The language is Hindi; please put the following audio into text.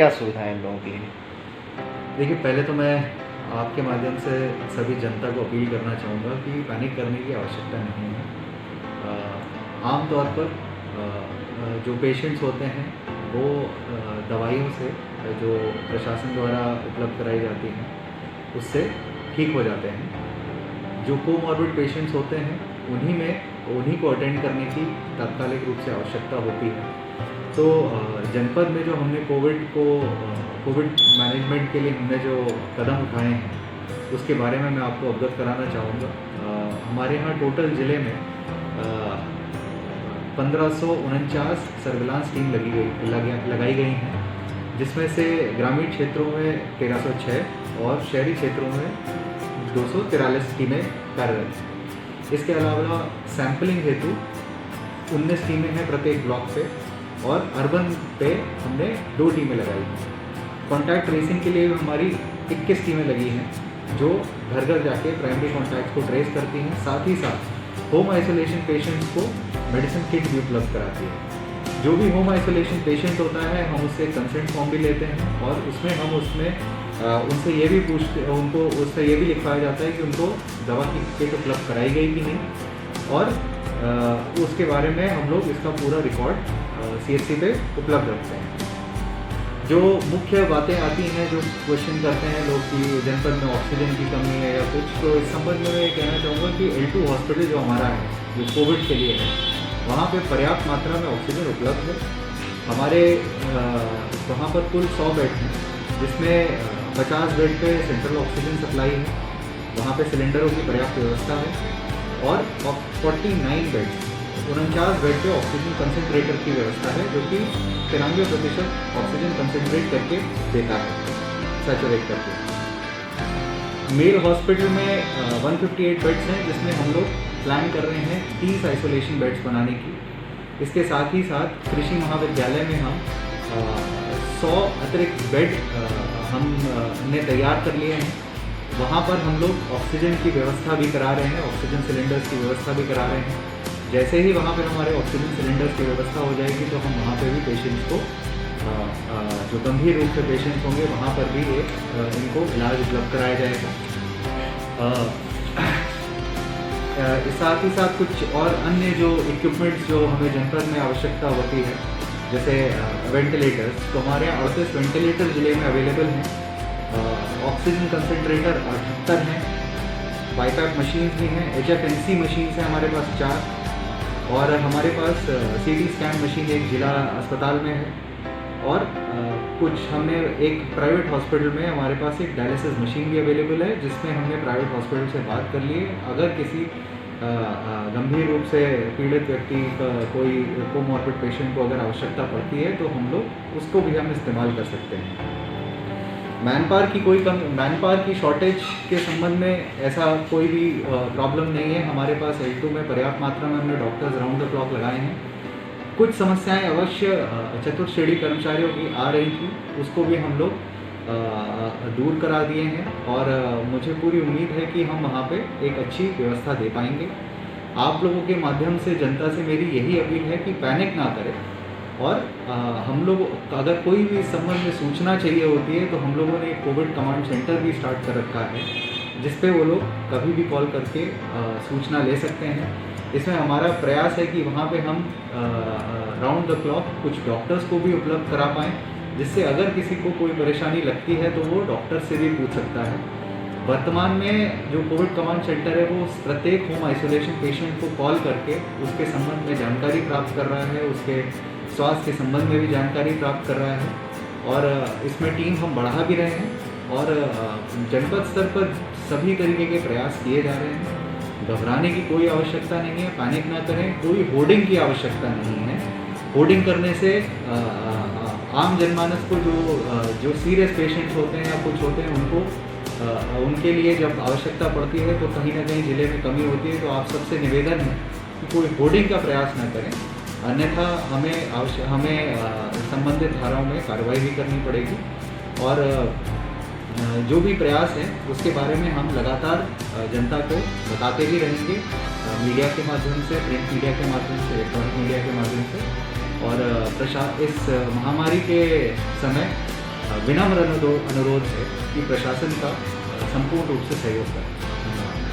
क्या सुविधाएं इन लोगों के लिए? देखिए, पहले तो मैं आपके माध्यम से सभी जनता को अपील करना चाहूँगा कि पैनिक करने की आवश्यकता नहीं है। आम तौर पर जो पेशेंट्स होते हैं वो दवाइयों से जो प्रशासन द्वारा उपलब्ध कराई जाती हैं उससे ठीक हो जाते हैं। जो कोमॉर्बिड पेशेंट्स होते हैं उन्हीं को अटेंड करने की तात्कालिक रूप से आवश्यकता होती है। तो जनपद में जो हमने कोविड मैनेजमेंट के लिए हमने जो कदम उठाए हैं उसके बारे में मैं आपको अवगत कराना चाहूँगा। हमारे यहाँ टोटल ज़िले में 1549 सर्विलांस टीम लगाई गई हैं, जिसमें से ग्रामीण क्षेत्रों में 1306 और शहरी क्षेत्रों में 243 टीमें कार्यरत हैं। इसके अलावा सैंपलिंग हेतु 19 टीमें हैं प्रत्येक ब्लॉक पे, और अर्बन पे हमने 2 टीमें लगाई हैं। कॉन्टैक्ट ट्रेसिंग के लिए हमारी 21 टीमें लगी हैं जो घर घर जाके प्राइमरी कॉन्टैक्ट को ट्रेस करती हैं। साथ ही साथ होम आइसोलेशन पेशेंट्स को मेडिसिन किट भी उपलब्ध कराती है। जो भी होम आइसोलेशन पेशेंट होता है हम उससे कंसेंट फॉर्म भी लेते हैं, और उसमें उनसे ये भी उससे ये भी लिखवाया जाता है कि उनको दवा की किट उपलब्ध कराई गई कि नहीं, और उसके बारे में हम लोग इसका पूरा रिकॉर्ड CHC पे उपलब्ध रखते हैं। जो मुख्य बातें आती हैं, जो क्वेश्चन करते हैं लोग कि जनपद में ऑक्सीजन की कमी है या कुछ, तो इस संबंध में मैं ये कहना चाहूँगा कि L2 हॉस्पिटल जो हमारा है, जो कोविड के लिए है, वहाँ पे पर्याप्त मात्रा में ऑक्सीजन उपलब्ध है। हमारे वहाँ पर कुल 100 बेड हैं, जिसमें 50 बेड पे सेंट्रल ऑक्सीजन सप्लाई है, वहाँ पे सिलेंडरों की पर्याप्त व्यवस्था है, और 49 बेड 49 बेड पे ऑक्सीजन कंसनट्रेटर की व्यवस्था है, जो कि 93% ऑक्सीजन कंसनट्रेट करके देता है, सैचुरेट करके। मेल हॉस्पिटल में 158 बेड्स हैं, जिसमें हम लोग प्लान कर रहे हैं 30 आइसोलेशन बेड्स बनाने की। इसके साथ ही साथ कृषि महाविद्यालय में हम 100 अतिरिक्त बेड हमने तैयार कर लिए हैं। वहाँ पर हम लोग ऑक्सीजन की व्यवस्था भी करा रहे हैं, ऑक्सीजन सिलेंडर्स की व्यवस्था भी करा रहे हैं। जैसे ही वहाँ पर हमारे ऑक्सीजन सिलेंडर्स की व्यवस्था हो जाएगी तो हम वहाँ पे भी पेशेंट्स को जो गंभीर रूप से पेशेंट्स होंगे वहाँ पर भी इनको इलाज उपलब्ध कराया जाएगा। साथ ही साथ कुछ और अन्य जो इक्विपमेंट्स जो हमें जनपद में आवश्यकता होती है, जैसे वेंटिलेटर्स, तो हमारे यहाँ 38 वेंटिलेटर ज़िले में अवेलेबल हैं। ऑक्सीजन कंसनट्रेटर 78 हैं, बाईपैप मशीन्स भी हैं, HFNC मशीन्स हैं हमारे पास 4, और हमारे पास CT स्कैन मशीन एक जिला अस्पताल में है, और कुछ हमने एक प्राइवेट हॉस्पिटल में हमारे पास एक डायलिसिस मशीन भी अवेलेबल है, जिसमें हमने प्राइवेट हॉस्पिटल से बात कर ली है। अगर किसी गंभीर रूप से पीड़ित व्यक्ति का कोई कोमॉर्बिड पेशेंट को अगर आवश्यकता पड़ती है तो हम लोग उसको भी हम इस्तेमाल कर सकते हैं। मैनपावर की शॉर्टेज के संबंध में ऐसा कोई भी प्रॉब्लम नहीं है। हमारे पास L2 में पर्याप्त मात्रा में हमने डॉक्टर्स राउंड द क्लॉक लगाए हैं। कुछ समस्याएं अवश्य चतुर्श्रेणी कर्मचारियों की आ रही थी, उसको भी हम लोग दूर करा दिए हैं, और मुझे पूरी उम्मीद है कि हम वहाँ पे एक अच्छी व्यवस्था दे पाएंगे। आप लोगों के माध्यम से जनता से मेरी यही अपील है कि पैनिक ना करें, और हम लोग अगर कोई भी इस संबंध में सूचना चाहिए होती है तो हम लोगों ने एक कोविड कमांड सेंटर भी स्टार्ट कर रखा है, जिस पे वो लोग कभी भी कॉल करके सूचना ले सकते हैं। इसमें हमारा प्रयास है कि वहाँ पे हम राउंड द क्लॉक कुछ डॉक्टर्स को भी उपलब्ध करा पाएँ, जिससे अगर किसी को कोई परेशानी लगती है तो वो डॉक्टर से भी पूछ सकता है। वर्तमान में जो कोविड कमांड सेंटर है वो प्रत्येक होम आइसोलेशन पेशेंट को कॉल करके उसके संबंध में जानकारी प्राप्त कर रहा है, उसके स्वास्थ्य के संबंध में भी जानकारी प्राप्त कर रहा है, और इसमें टीम हम बढ़ा भी रहे हैं, और जनपद स्तर पर सभी तरीके के प्रयास किए जा रहे हैं। घबराने की कोई आवश्यकता नहीं है, पैनिक ना करें, कोई होर्डिंग की आवश्यकता नहीं है। होर्डिंग करने से आम जनमानस को जो सीरियस पेशेंट्स होते हैं या कुछ होते हैं उनके लिए जब आवश्यकता पड़ती है तो कहीं ना कहीं ज़िले में कमी होती है। तो आप सबसे निवेदन है कि कोई होर्डिंग का प्रयास ना करें, अन्यथा हमें संबंधित धाराओं में कार्रवाई भी करनी पड़ेगी। और जो भी प्रयास है उसके बारे में हम लगातार जनता को बताते भी रहेंगे, मीडिया के माध्यम से, प्रिंट मीडिया के माध्यम से, इलेक्ट्रॉनिक मीडिया के माध्यम से। और इस महामारी के समय विनम्र अनुरोध है कि प्रशासन का संपूर्ण रूप से सहयोग करें।